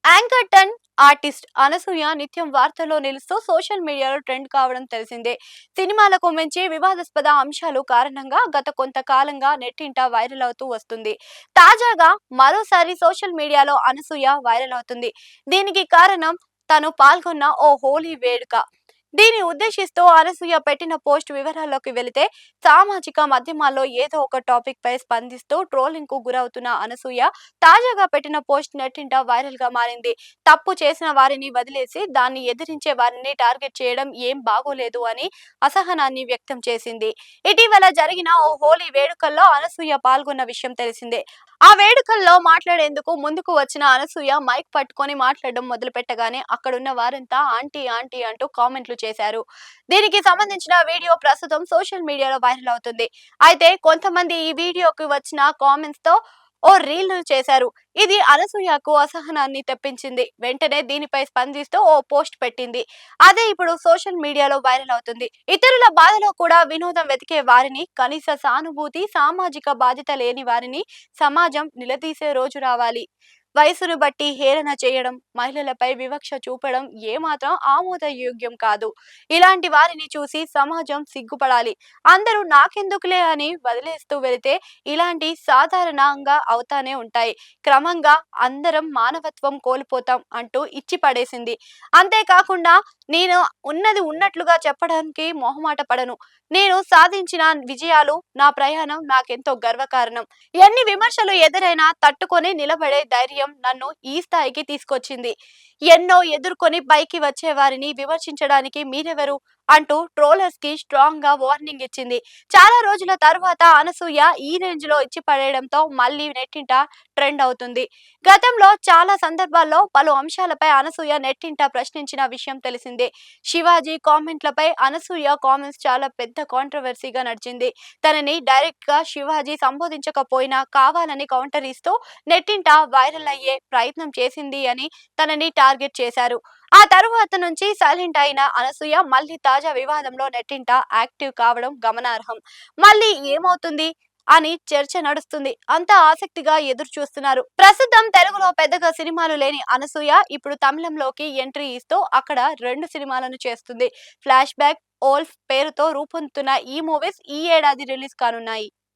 Anchor turn artist Anasuya నిత్యం వార్తల్లో నిలుస్తూ సోషల్ మీడియాలో ట్రెండ్ కావడం తెలిసిందే. సినిమాలకు మించి వివాదాస్పద అంశాలు కారణంగా గత కొంతకాలంగా నెట్టింట వైరల్ అవుతూ వస్తుంది. తాజాగా మరోసారి సోషల్ మీడియాలో అనసూయ వైరల్ అవుతుంది. దీనికి కారణం తను పాల్గొన్న ఓ హోలీ వేడుక. దీన్ని ఉద్దేశిస్తూ అనసూయ పెట్టిన పోస్ట్ వివరాల్లోకి వెళితే, సామాజిక మాధ్యమాల్లో ఏదో ఒక టాపిక్ పై స్పందిస్తూ ట్రోలింగ్ కు గురవుతున్న అనసూయ తాజాగా పెట్టిన పోస్ట్ నెట్టింట వైరల్ గా మారింది. తప్పు చేసిన వారిని వదిలేసి దాన్ని ఎదిరించే వారిని టార్గెట్ చేయడం ఏం బాగోలేదు అని అసహనాన్ని వ్యక్తం చేసింది. ఇటీవల జరిగిన ఓ హోలీ వేడుకల్లో అనసూయ పాల్గొన్న విషయం తెలిసిందే. ఆ వేడుకల్లో మాట్లాడేందుకు ముందుకు వచ్చిన అనసూయ మైక్ పట్టుకొని మాట్లాడడం మొదలు పెట్టగానే అక్కడున్న వారంతా ఆంటీ ఆంటీ అంటూ కామెంట్లు చేశారు. దీనికి సంబంధించిన వీడియో ప్రస్తుతం సోషల్ మీడియాలో వైరల్ అవుతుంది. అయితే కొంతమంది ఈ వీడియోకి వచ్చిన కామెంట్స్ తో ఓ రీల్ చేశారు. ఇది అనసూయకు అసహనాన్ని తెప్పించింది. వెంటనే దీనిపై స్పందిస్తూ ఓ పోస్ట్ పెట్టింది. అదే ఇప్పుడు సోషల్ మీడియాలో వైరల్ అవుతుంది. ఇతరుల బాధలో కూడా వినోదం వెతికే వారిని, కనీస సానుభూతి, సామాజిక బాధ్యత లేని వారిని సమాజం నిలదీసే రోజు రావాలి. వయసును బట్టి హేళన చేయడం, మహిళలపై వివక్ష చూపడం ఏమాత్రం ఆమోదయోగ్యం కాదు. ఇలాంటి వారిని చూసి సమాజం సిగ్గుపడాలి. అందరూ నాకెందుకులే అని వదిలేస్తూ వెళితే ఇలాంటి సాధారణంగా అవుతానే ఉంటాయి. క్రమంగా అందరం మానవత్వం కోల్పోతాం అంటూ ఇచ్చి పడేసింది. అంతేకాకుండా నేను ఉన్నది ఉన్నట్లుగా చెప్పడానికి మొహమాట పడను. నేను సాధించిన విజయాలు, నా ప్రయాణం నాకెంతో గర్వకారణం. ఎన్ని విమర్శలు ఎదురైనా తట్టుకొని నిలబడే ధైర్యం నన్ను ఈ స్థాయికి తీసుకొచ్చింది. ఎన్నో ఎదుర్కొని పైకి వచ్చే వారిని విమర్శించడానికి మీరెవరు అంటూ ట్రోలర్స్ కి స్ట్రాంగ్ గా వార్నింగ్ ఇచ్చింది. చాలా రోజుల తర్వాత అనసూయ ఈ రేంజ్ లో ఇచ్చి పడేయడంతో మళ్ళీ నెట్టింట ట్రెండ్ అవుతుంది. గతంలో చాలా సందర్భాల్లో పలు అంశాలపై అనసూయ నెట్టింట ప్రశ్నించిన విషయం తెలిసిందే. శివాజీ కామెంట్లపై అనసూయ కామెంట్స్ చాలా పెద్ద కాంట్రవర్సీగా నడిచింది. తనని డైరెక్ట్ గా శివాజీ సంబోధించకపోయినా కావాలని కౌంటర్ ఇస్తూ నెట్టింట వైరల్ అయ్యే ప్రయత్నం చేసింది అని తనని టార్గెట్ చేశారు. ఆ తరువాత నుంచి సైలెంట్ అయిన అనసూయ మళ్ళీ తాజా వివాదంలో నెట్టింట యాక్టివ్ కావడం గమనార్హం. మళ్ళీ ఏమవుతుంది అని చర్చ నడుస్తుంది. అంతా ఆసక్తిగా ఎదురు చూస్తున్నారు. ప్రస్తుతం తెలుగులో పెద్దగా సినిమాలు లేని అనసూయ ఇప్పుడు తమిళంలోకి ఎంట్రీ ఇస్తూ అక్కడ 2 సినిమాలను చేస్తుంది. ఫ్లాష్ బ్యాక్, ఓల్ఫ్ పేరుతో రూపొందుతున్న ఈ మూవీస్ ఈ ఏడాది రిలీజ్ కానున్నాయి.